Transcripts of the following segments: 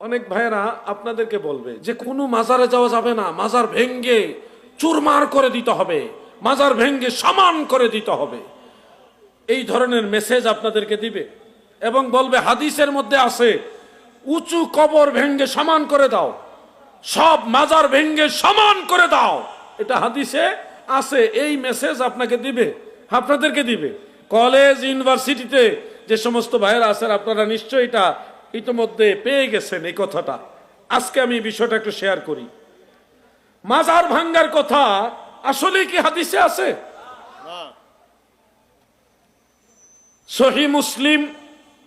অনেক ভাইয়েরা আপনাদেরকে বলবে যে কোনো মাজারে যাওয়া যাবে না, মাজার ভেঙ্গে চুরমার করে দিতে হবে, মাজার ভেঙ্গে সমান করে দিতে হবে, এই ধরনের মেসেজ আপনাদেরকে দিবে এবং বলবে হাদিসের মধ্যে আছে উঁচু কবর ভেঙ্গে সমান করে দাও, সব মাজার ভেঙ্গে সমান করে দাও, এটা হাদিসে আছে। এই মেসেজ আপনাকে দিবে, আপনাদেরকে দিবে। কলেজ ইউনিভার্সিটিতে যে সমস্ত ভাইয়েরা আছেন আপনারা নিশ্চয়ই এটা ইতিমধ্যে পেয়ে গেছেন এই কথাটা। আজকে আমি এই বিষয়টা একটু শেয়ার করি। মাজার ভাঙ্গার কথা আসলে কি হাদিসে আছে? সহিহ মুসলিম,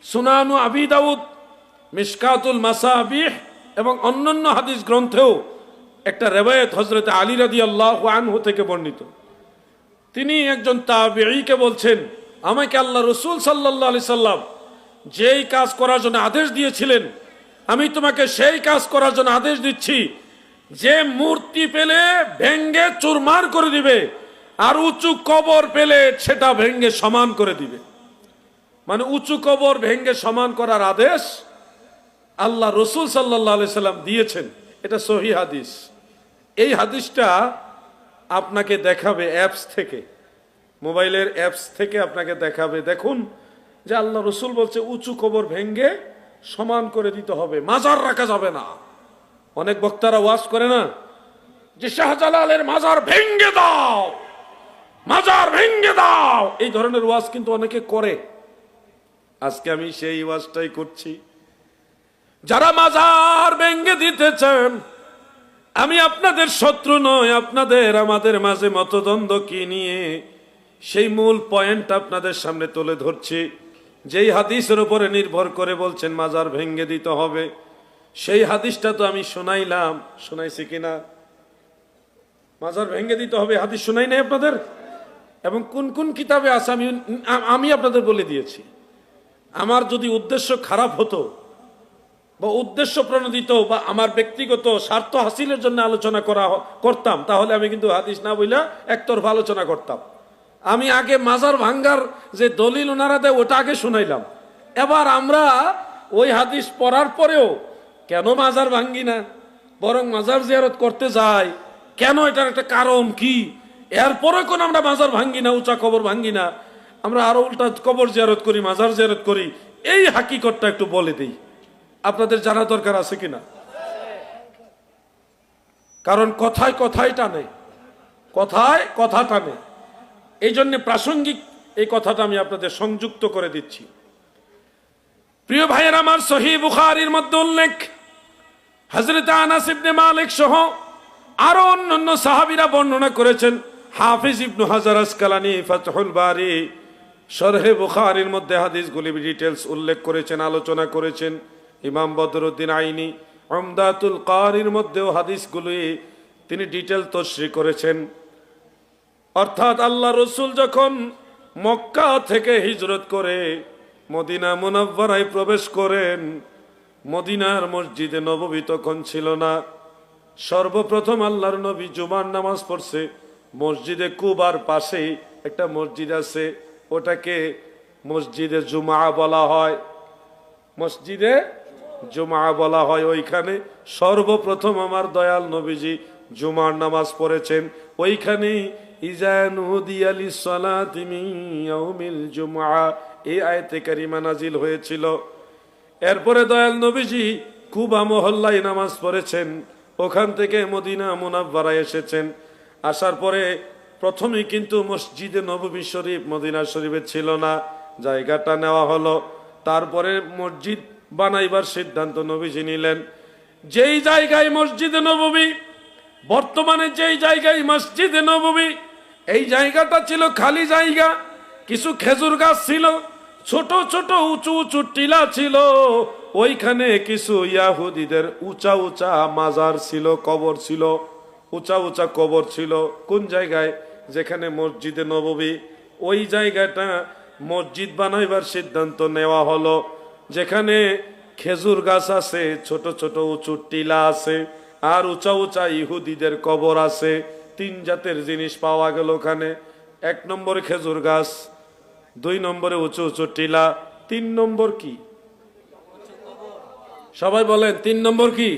সুনানু আবি দাউদ, মিশকাতুল মাসাবিহ এবং অন্যান্য হাদিস গ্রন্থেও একটা রিওয়ায়াত হযরত আলী রাদিয়াল্লাহু আনহু থেকে বর্ণিত। তিনি একজন তাবেঈকে বলছেন, আমাকে আল্লাহ রাসূল সাল্লাল্লাহু আলাইহি সাল্লাম যেই কাজ করার জন্য আদেশ দিয়েছিলেন আমি তোমাকে সেই কাজ করার জন্য আদেশ দিচ্ছি, যে মূর্তি পেলে ভেঙ্গে চুরমার করে দিবে আর উঁচু কবর পেলে সেটা ভেঙ্গে সমান করে দিবে। মানে উঁচু কবর ভেঙ্গে সমান করার আদেশ আল্লাহ রসুল সাল্লাল্লাহু আলাইহি সাল্লাম দিয়েছেন। এটা সহিহ হাদিস। এই হাদিসটা আপনাকে দেখাবে অ্যাপস থেকে, মোবাইলের অ্যাপস থেকে আপনাকে দেখাবে, দেখুন যে আল্লাহ রসুল বলছে উঁচু কবর ভেঙ্গে সমান করে দিতে হবে, মাজার রাখা যাবে না। অনেক বক্তারা ওয়াজ করে না যে শাহজালালের মাজার ভেঙ্গে দাও, মাজার ভেঙ্গে দাও, এই ধরনের ওয়াজ কিন্তু অনেকে করে। আজকে আমি সেই ওয়াজটাই করছি। যারা মাজার ভেঙ্গে দিতে চান, আমি আপনাদের শত্রু নয়, আপনাদের আমাদের মাঝে মতদ্বন্দ্ব কি নিয়ে সেই মূল পয়েন্ট আপনাদের সামনে তুলে ধরছি। যেই হাদিসের উপরে নির্ভর করে বলছেন মাজার ভেঙ্গে দিতে হবে, সেই হাদিসটা তো আমি শোনাইলাম, শোনাইছি কিনা? মাজার ভেঙ্গে দিতে হবে হাদিস শোনাই নাই আপনাদের? এবং কোন কোন কিতাবে আছে আমি আপনাদের বলে দিয়েছি। আমার যদি উদ্দেশ্য খারাপ হতো বা উদ্দেশ্য প্রণোদিত বা আমার ব্যক্তিগত স্বার্থ হাসিলের জন্য আলোচনা করতাম, তাহলে আমি কিন্তু হাদিস না বইলা একতরফা আলোচনা করতাম। আমি আগে মাজার ভাঙ্গার যে দলিল ওনারা দেয় ওটা আগে শুনাইলাম। এবার আমরা ওই হাদিস পড়ার পরেও কেন মাজার ভাঙ্গি না, বরং মাজার জিয়ারত করতে যাই কেন, এটার একটা কারণ কি, এরপরে কোন আমরা মাজার ভাঙ্গি না, উঁচা কবর ভাঙ্গি না, আমরা আরো উল্টা কবর জিয়ারত করি, মাজার জিয়ারত করি, এই হাকিকতটা একটু বলে দিই। আপনাদের জানা দরকার আছে কিনা? কারণ কথায় কথায় টানে, কথায় কথা টানে, এই জন্য প্রাসঙ্গিক এই কথাটা আমি আপনাদের সংযুক্ত করে দিচ্ছি। প্রিয় ভাইয়ের আমার, সহিহ বুখারীর মধ্যে উল্লেখ, হযরত আনাস ইবনে মালিক সহ আরো অন্যান্য সাহাবীরা বর্ণনা করেছেন। হাফিজ ইবনে হাজার আসকালানী ফাতহুল বারী শরহে বুখারীর মধ্যে হাদিসগুলি ডিটেইলস উল্লেখ করেছেন, আলোচনা করেছেন। ইমাম বদরুদ্দিন আইনি উমদাতুল কারির মধ্যেও হাদিসগুলি তিনি ডিটেইল তশরিহ করেছেন। অর্থাৎ আল্লাহ রসুল যখন মক্কা থেকে হিজরত করে মদিনা মুনাওয়ারায় প্রবেশ করেন, মদিনার মসজিদে নববী তখন ছিল না। সর্বপ্রথম আল্লাহর নবী জুমার নামাজ পড়ছে মসজিদে কুবার পাশেই একটা মসজিদ আছে, ওটাকে মসজিদে জুমা বলা হয়, মসজিদে জুমা বলা হয়। ওইখানে সর্বপ্রথম আমার দয়াল নবীজি জুমার নামাজ পড়েছেন। ওইখানেই ইজা নুদিয়া লিসসালাতি মিন ইয়াউমিল জুমআ এই আয়াতে কারিমা নাজিল হয়েছিল। এরপরে দয়াল নবীজি কুবা মহল্লায় নামাজ পড়েছেন, ওখান থেকে মদিনা মুনাওয়ারায় এসেছেন। আসার পরে প্রথমেই কিন্তু মসজিদে নববী শরীফ মদিনা শরীফে ছিল না, জায়গাটা নেওয়া হলো। তারপরে মসজিদ বানাইবার সিদ্ধান্ত নবীজি নিলেন। যেই জায়গায় মসজিদে নববী, বর্তমানে যেই জায়গায় মসজিদে নববী, এই জায়গাটা ছিল খালি জায়গা, কিছু খেজুর গাছ ছিল, ছোট ছোট উঁচু উঁচু টিলা ছিল, ওইখানে কিছু ইয়াহুদীদের উঁচা উঁচা মাজার ছিল, কবর ছিল, উঁচা উঁচা কবর ছিল। কোন জায়গায়? যেখানে মসজিদে নববী, ওই জায়গাটা মসজিদ বানাইবার সিদ্ধান্ত নেওয়া হলো। যেখানে খেজুর গাছ আছে, ছোট ছোট উঁচু টিলা আছে, আর উঁচা উঁচা ইহুদিদের কবর আছে। তিন জাতের জিনিস পাওয়া গেল ওখানে। 1 নম্বরে খেজুর গাছ, 2 নম্বরে উঁচু উঁচু টিলা, 3 নম্বর কি? সবাই বলেন 3 নম্বর কি?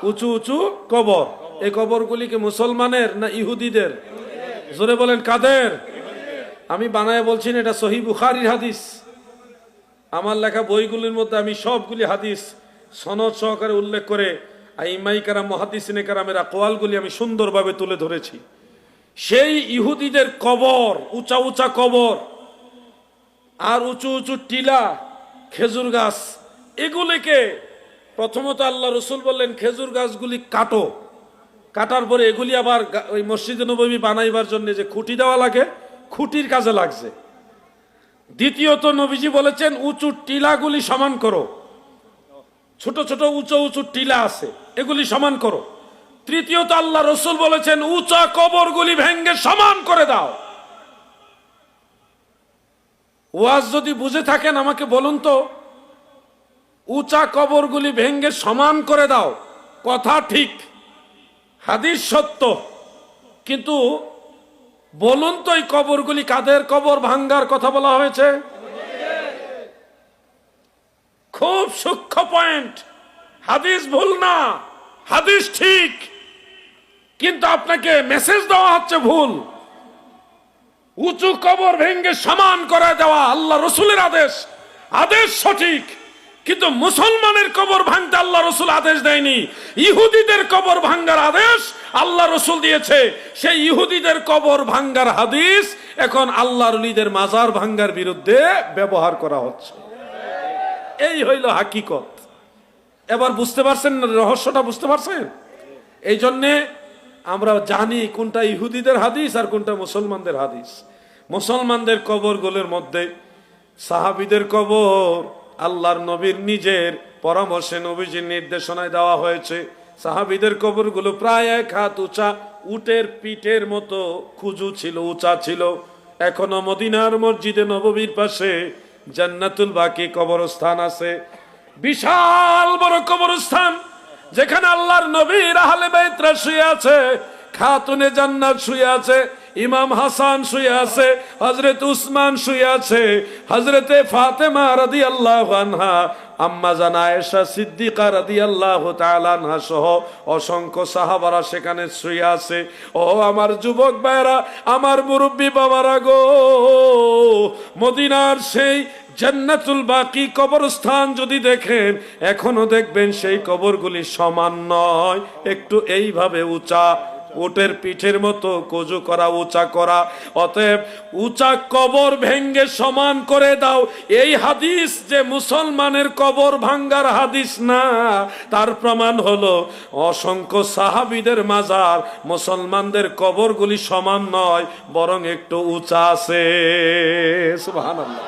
উঁচু উঁচু কবর। এই কবরগুলি কি মুসলমানের না ইহুদিদের? জোরে বলেন কাদের? আমি বানায় বলছি না, এটা সহিহ বুখারীর হাদিস। আমার লেখা বইগুলির মধ্যে আমি সবগুলি হাদিস সনদ সহকারে উল্লেখ করে আইমাই কারাম মুহাদ্দিসিনে কারামের আকওয়ালগুলি আমি সুন্দরভাবে তুলে ধরেছি। সেই ইহুদিদের কবর, উঁচা উঁচা কবর আর উঁচু উঁচু টিলা, খেজুর গাছ, এগুলিকে প্রথমত আল্লাহ রসুল বললেন খেজুর গাছগুলি কাটো, কাটার পরে এগুলি আবার ওই মসজিদে নববী বানাইবার জন্য যে খুঁটি দেওয়া লাগে, খুঁটির কাজে লাগছে। দ্বিতীয়ত নবীজি বলেছেন উঁচু টিলাগুলি সমান করো, ছোট ছোট উঁচু উঁচু টিলা আছে এগুলি সমান করো। তৃতীয়ত আল্লাহ রসুল বলেছেন উঁচা কবরগুলি ভেঙ্গে সমান করে দাও। ওয়াজ যদি বুঝে থাকেন আমাকে বলুন তো, উঁচা কবরগুলি ভেঙ্গে সমান করে দাও, কথা ঠিক, হাদিস সত্য, কিন্তু বলুন তো এই কবরগুলি কাদের কবর ভাঙ্গার কথা বলা হয়েছে? খুব সূক্ষ্ম পয়েন্ট। হাদিস ভুল না, হাদিস ঠিক, কিন্তু আপনাকে মেসেজ দেওয়া হচ্ছে ভুল। উঁচু কবর ভেঙ্গে সমান করে দেওয়া আল্লাহ রসুলের আদেশ, আদেশ সঠিক, কিন্তু মুসলমানের কবর ভাঙতে আল্লাহ রসুল আদেশ দেয়নি। ইহুদিদের কবর ভাঙ্গার আদেশ আল্লাহ রসুল দিয়েছে। সেই ইহুদিদের কবর ভাঙ্গার হাদিস এখন আল্লাহর ওলিদের মাজার ভাঙ্গার বিরুদ্ধে ব্যবহার করা হচ্ছে। এই হইল হাকিকত। এবার বুঝতে পারছেন রহস্যটা? বুঝতে পারছেন? এই জন্যে আমরা জানি কোনটা ইহুদিদের হাদিস আর কোনটা মুসলমানদের হাদিস। মুসলমানদের কবরগুলোর মধ্যে সাহাবীদের কবর আল্লাহর নবীর নিজের পরামর্শে নবীজির নির্দেশনায় দেওয়া হয়েছে। সাহাবীদের কবরগুলো প্রায় 1 হাত উঁচা, উটের পিঠের মতো কুঁজু ছিল, উঁচা ছিল। এখনো মদিনার মসজিদে নববীর পাশে জান্নাতুল বাকি কবরস্থান আছে, বিশাল বড় কবরস্থান, যেখানে আল্লাহর নবীর আহলে বাইতরা শুয়ে আছে, খাতুনে জান্নাত শুয়ে আছে, ইমাম হাসান শুয়ে আছে, হযরত উসমান শুয়ে আছে, হযরতে ফাতেমা রাদিয়াল্লাহু আনহা, আম্মা জান আয়েশা সিদ্দিকা রাদিয়াল্লাহু তাআলা আনহা সহ অসংখ্য সাহাবারা সেখানে শুয়ে আছে। ও আমার যুবক ভাইরা, আমার মুরব্বী বাবারা গো, মদিনার সেই জান্নাতুল বাকি কবরস্থান যদি দেখেন, এখনো দেখবেন সেই কবরগুলি সমান নয়, একটু এইভাবে উঁচা, উটের পিঠের মতো কুঁজু করা, উঁচা করা। অতএব উঁচা কবর ভেঙ্গে সমান করে দাও, এই হাদিস যে মুসলমানের কবর ভাঙ্গার হাদিস না, তার প্রমাণ হলো অসংখ্য সাহাবীদের মাজার, মুসলমানদের কবরগুলি সমান নয়, বরং একটু উঁচা আছে। সুবহানাল্লাহ।